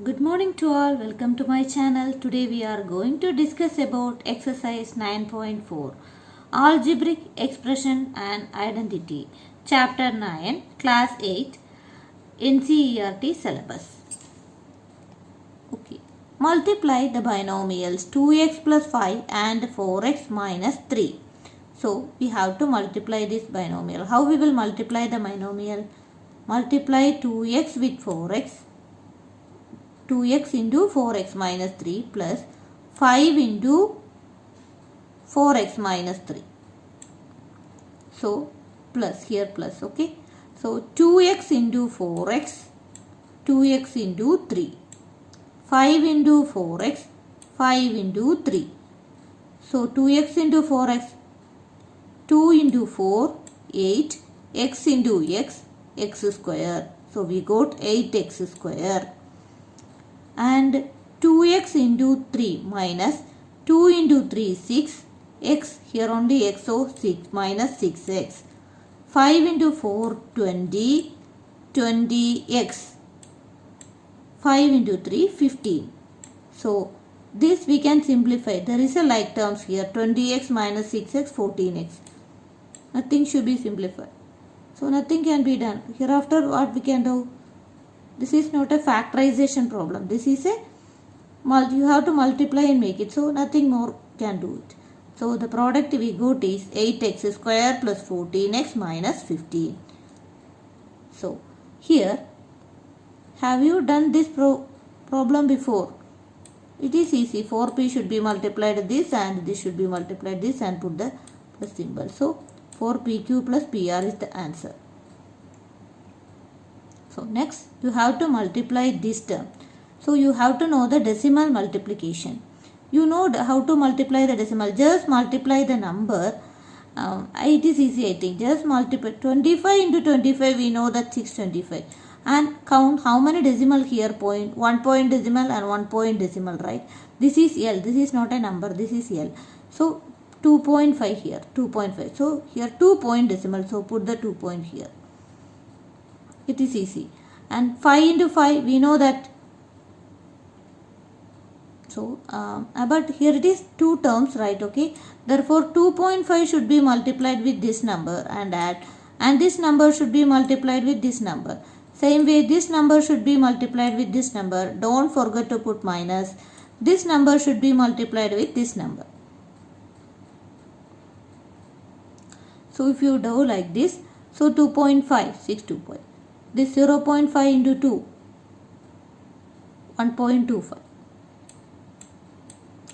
Good morning to all. Welcome to my channel. Today we are going to discuss about exercise 9.4 Algebraic Expression and Identity, Chapter 9, Class 8, NCERT syllabus. Okay. Multiply the binomials 2x plus 5 and 4x minus 3. So we have to multiply this binomial. How we will multiply the binomial? Multiply 2x with 4x. 2x into 4x minus 3 plus 5 into 4x minus 3. So plus here plus, okay. So 2x into 4x, 2x into 3. 5 into 4x, 5 into 3. So 2x into 4x, 2 into 4, 8, x into x, x square. So we got 8x square. And 2x into 3 minus 2 into 3 6, x here only x, so 6 minus 6x. 5 into 4 20, 20x. 5 into 3 15. So this we can simplify. There is a like terms here, 20x minus 6x 14x. Nothing should be simplified. So nothing can be done. Hereafter what we can do? This is not a factorization problem. This is a you have to multiply and make it. So nothing more can do it. So the product we got is 8x square plus 14x minus 15. So here, have you done this problem before? It is easy. 4p should be multiplied this and this should be multiplied this and put the plus symbol. So 4pq plus pr is the answer. So next you have to multiply this term. So you have to know the decimal multiplication. You know how to multiply the decimal. Just multiply the number. It is easy, I think. Just multiply 25 into 25. We know that 625. And count how many decimal here. 1 point decimal and 1 point decimal, right? This is L. This is not a number. This is L. So 2.5 here. 2.5. So here 2 point decimal. So put the 2 point here. It is easy. And 5 into 5, we know that. So, but here it is 2 terms, right? Okay. Therefore, 2.5 should be multiplied with this number and add. And this number should be multiplied with this number. Same way, this number should be multiplied with this number. Don't forget to put minus. This number should be multiplied with this number. So, if you do like this, so 2.5, 6, 2. This 0.5 into 2, 1.25.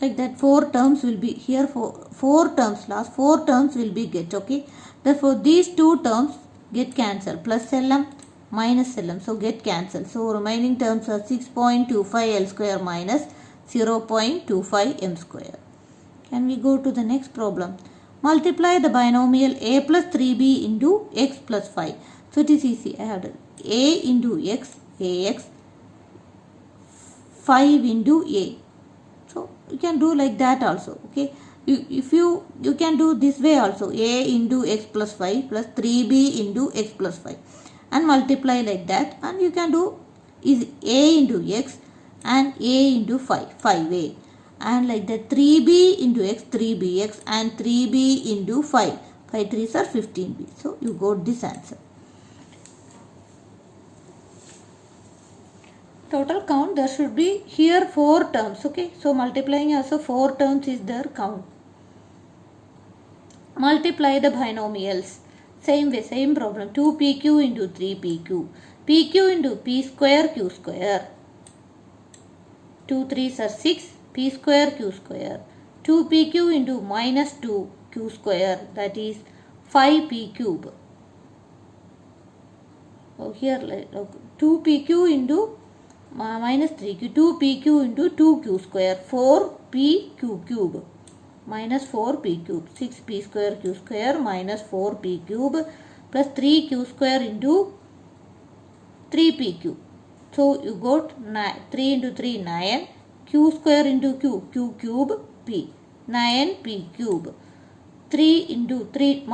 Like that 4 terms will be here, 4 terms, last 4 terms will be get, okay. Therefore, these 2 terms get cancelled, plus LM, minus LM, so get cancelled. So, remaining terms are 6.25 L square minus 0.25 M square. Can we go to the next problem? Multiply the binomial a plus 3b into x plus 5. So, it is easy. I have done a into x, ax, 5 into a. So, you can do like that also, okay. You can do this way also, a into x plus 5 plus 3b into x plus 5 and multiply like that, and you can do is a into x and a into 5a, and like that 3b into x, 3bx and 3b into 5. 5 3s are 15b. So, you got this answer. Total count, there should be here 4 terms, okay. So multiplying also 4 terms is their count. Multiply the binomials. Same way, same problem. 2pq into 3pq. pq into p square q square. 2 3s are 6, p square q square. 2pq into minus 2q square, that is 5p cube. Oh, here 2pq into minus 3q, 2pq into 2q square, 4pq cube, minus 4p cube, 6p square q square minus 4p cube plus 3q square into 3p cube. So, you got 3 into 3, 9, q square into q, q cube, p, 9p cube, 3 into 3,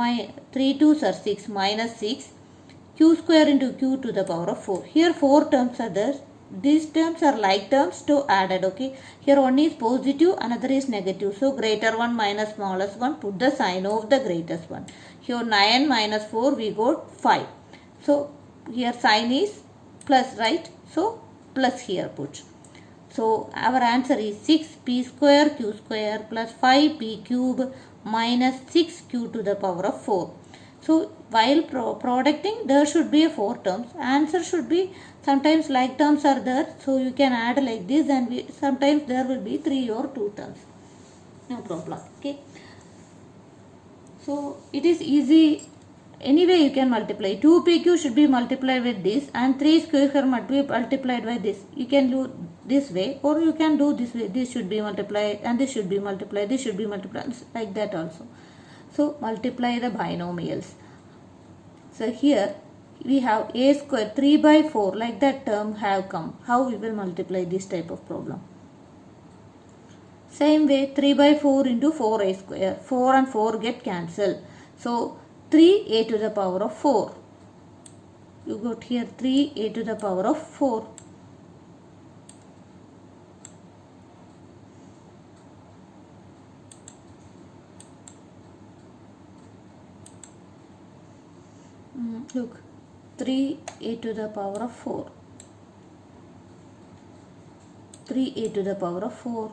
3 2s are 6, minus 6, q square into q to the power of 4. Here 4 terms are there. these terms are like terms to added. Okay, here one is positive, another is negative. So greater one minus smallest one, put the sign of the greatest one. Here 9 minus 4, we got 5. So here sign is plus, right? So plus here put. So our answer is 6p square q square plus 5p cube minus 6q to the power of 4. So while producting, there should be a 4 terms. Answer should be, sometimes like terms are there. So you can add like this, and sometimes there will be 3 or 2 terms. No problem. Okay. So it is easy. Anyway, you can multiply. 2pq should be multiplied with this, and 3 square must be multiplied by this. You can do this way, or you can do this way. This should be multiplied, and this should be multiplied. This should be multiplied, like that also. So multiply the binomials. So here we have a square 3 by 4, like that term have come. How we will multiply this type of problem? Same way, 3 by 4 into 4a square. 4 and 4 get cancelled. So 3a to the power of 4. You got here 3a to the power of 4. Look, 3a to the power of 4. 3a to the power of 4.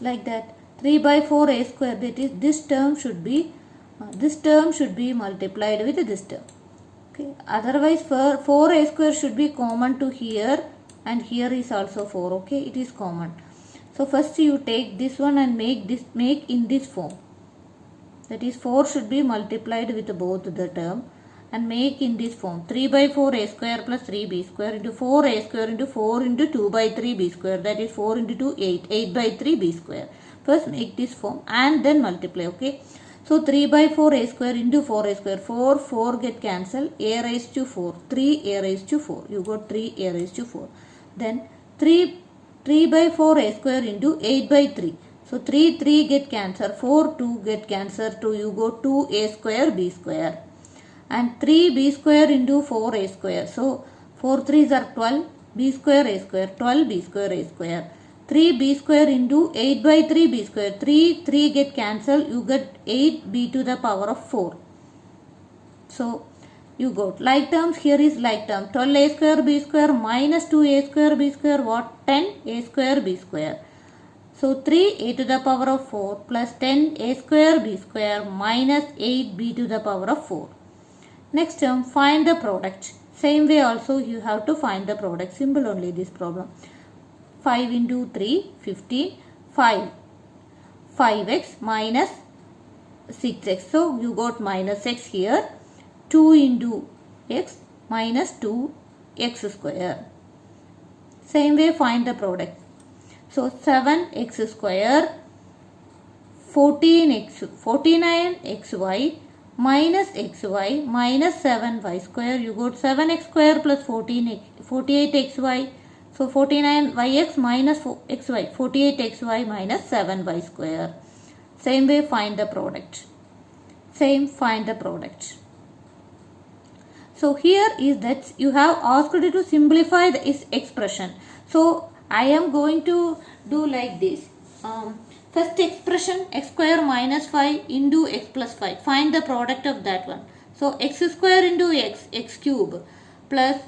Like that. 3 by 4a square, that is this term should be multiplied with this term. Okay. Otherwise, 4a square should be common to here, and here is also 4. Okay, it is common. So first you take this one and make in this form. That is 4 should be multiplied with both the term and make in this form. 3 by 4a square plus 3b square into 4a square into 4 into 2 by 3b square. That is 4 into 2, 8. 8 by 3b square. First make this form and then multiply. Okay. So 3 by 4a square into 4a square. 4 get cancelled. A raised to 4. 3a raised to 4. You got 3a raised to 4. Then 3 by 4a square into 8 by 3. So 3 get cancelled. 2 get cancelled. 2 you go 2a square b square. And 3b square into 4a square. So 4 3s are 12. B square a square. 12b square a square. 3b square into 8 by 3b square. 3 get cancelled. You get 8b to the power of 4. So you got like terms. Here is like term. 12a square b square minus 2a square b square. What? 10a square b square. So 3a to the power of 4 plus 10a square b square minus 8b to the power of 4. Next term, find the product. Same way also you have to find the product. Simple only this problem. 5 into 3, 15. 5x minus 6x. So you got minus x here. 2 into x minus 2x square. Same way find the product. So 7x square, 49xy minus xy minus 7y square. You got 7x square plus 48xy. So 49yx minus xy. 48xy minus 7y square. Same way find the product. Find the product. So here is that you have asked to simplify this expression. So I am going to do like this. First expression, x square minus 5 into x plus 5. Find the product of that one. So x square into x cube plus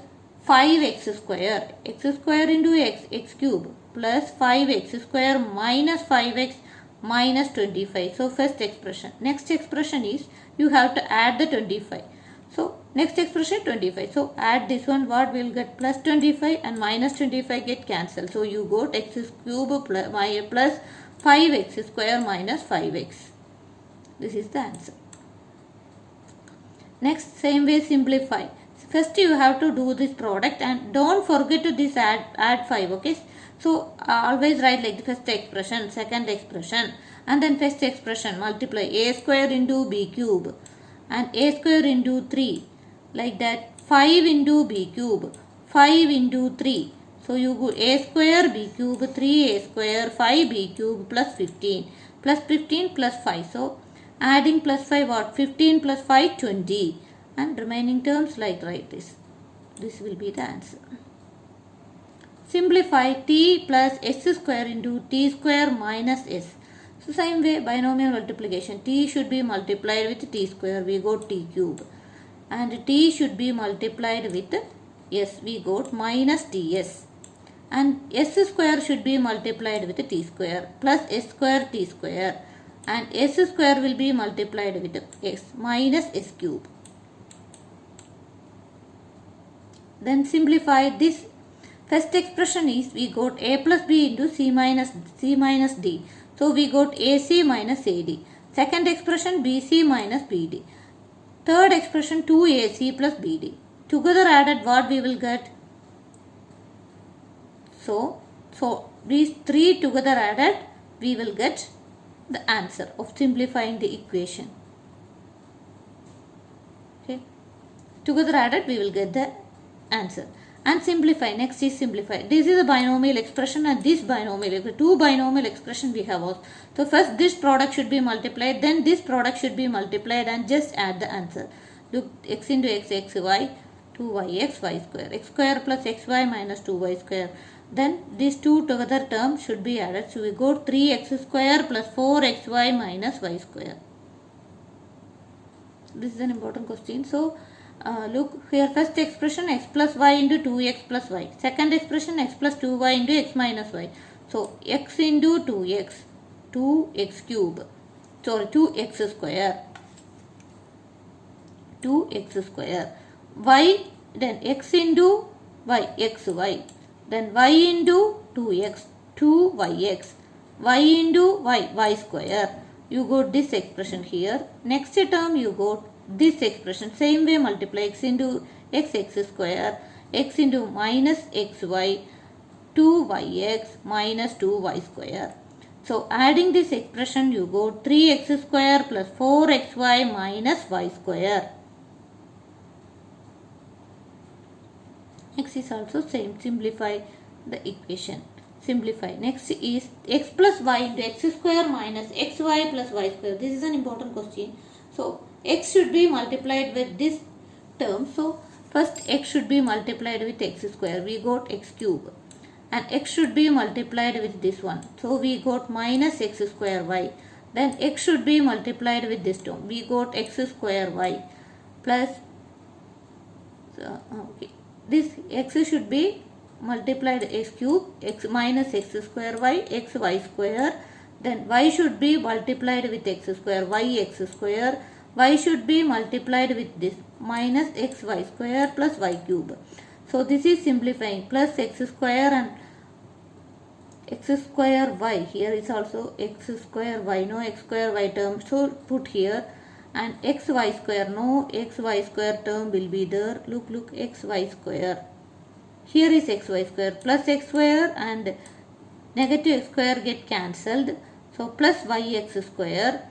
5x square. X square into x cube plus 5x square minus 5x minus 25. So first expression. Next expression is you have to add the 25. So next expression 25. So add this one, what will get? Plus 25 and minus 25 get cancelled. So you got x cube plus 5x square minus 5x. This is the answer. Next, same way simplify. First you have to do this product and don't forget to this add 5. Okay. So always write like the first expression, second expression, and then first expression multiply a square into b cube and a square into 3. Like that 5 into b cube, 5 into 3. So you go a square b cube 3a square 5b cube plus 15 plus 5. So adding plus 5 what? 15 plus 5 20 and remaining terms like write this. This will be the answer. simplify t plus s square into t square minus s. So same way binomial multiplication, t should be multiplied with t square, we got t cube, and t should be multiplied with s, we got minus ts, and s square should be multiplied with t square plus s square t square, and s square will be multiplied with s minus s cube. Then simplify this. First expression is we got a plus b into c minus d. So we got ac minus ad. Second expression bc minus bd. Third expression 2ac plus bd. Together added what we will get? So these three together added we will get the answer of simplifying the equation. Okay. Together added we will get the answer. And simplify. Next is simplify. This is a binomial expression and this binomial, two binomial expression we have also. So first this product should be multiplied, then this product should be multiplied, and just add the answer. Look, x into x, xy, 2yx, y square. X square plus xy minus 2y square. Then these two together terms should be added. So we got 3x square plus 4xy minus y square. This is an important question. So look here, first expression x plus y into 2x plus y. Second expression x plus 2y into x minus y. So x into 2x, 2x cube, sorry 2x square, 2x square. Y, then x into y, xy. Then y into 2x, 2yx. Y into y, y square. You got this expression here. Next term you got this expression. Same way multiply x into x, x square, x into minus xy, 2yx minus 2y square. So adding this expression you got 3x square plus 4xy minus y square. Next is also same. Simplify the equation. Simplify. Next is x plus y into x square minus xy plus y square. This is an important question. So x should be multiplied with this term. So first x should be multiplied with x square. We got x cube. And x should be multiplied with this one. So we got minus x square y. Then x should be multiplied with this term. We got x square y plus okay. This x should be multiplied x cube, x minus x square y, x y square. Then y should be multiplied with x square, y x square. Y should be multiplied with this minus x y square plus y cube. So this is simplifying, plus x square and x square y. Here is also x square y, no x square y term. So put here, and x y square, no x y square term will be there. Look x y square. Here is x y square plus x square and negative x square get cancelled. So plus y x square,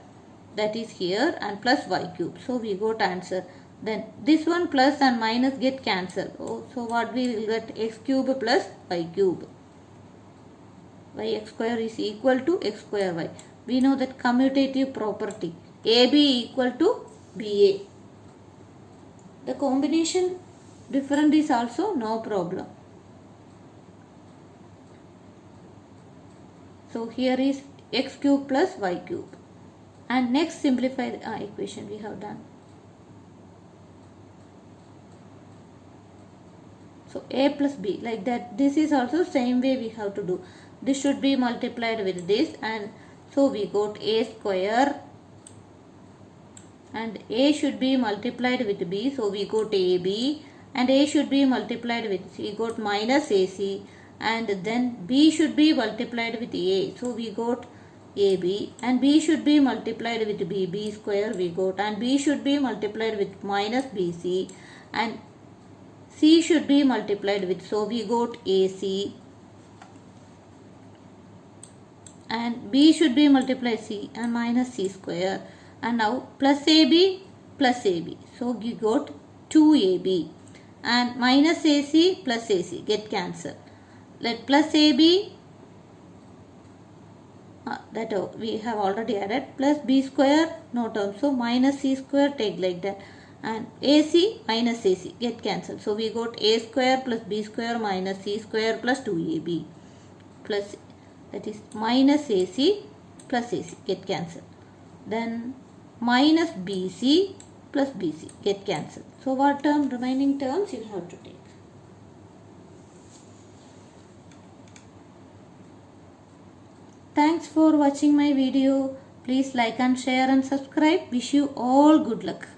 that is here, and plus y cube. So we got answer. Then this one plus and minus get cancelled. Oh, so what we will get? X cube plus y cube. Y x square is equal to x square y. We know that commutative property. AB equal to BA. The combination different is also no problem. So here is x cube plus y cube. And next simplify the equation we have done. So a plus b, like that. This is also same way we have to do. This should be multiplied with this, and so we got a square, and a should be multiplied with b, so we got ab, and a should be multiplied with c, we got minus ac, and then b should be multiplied with a, so we got ab, and b should be multiplied with b square we got, and b should be multiplied with minus bc, and c should be multiplied with, so we got ac, and b should be multiplied c and minus c square, and now plus ab, so we got 2ab, and minus ac plus ac get cancelled. Let plus ab, that we have already added, plus b square no term, so minus c square take like that, and AC minus AC get cancelled. So we got A square plus B square minus C square plus 2AB plus, that is minus AC plus AC get cancelled. Then minus BC plus BC get cancelled. So what term, remaining terms you have to take. Thanks for watching my video. Please like and share and subscribe. Wish you all good luck.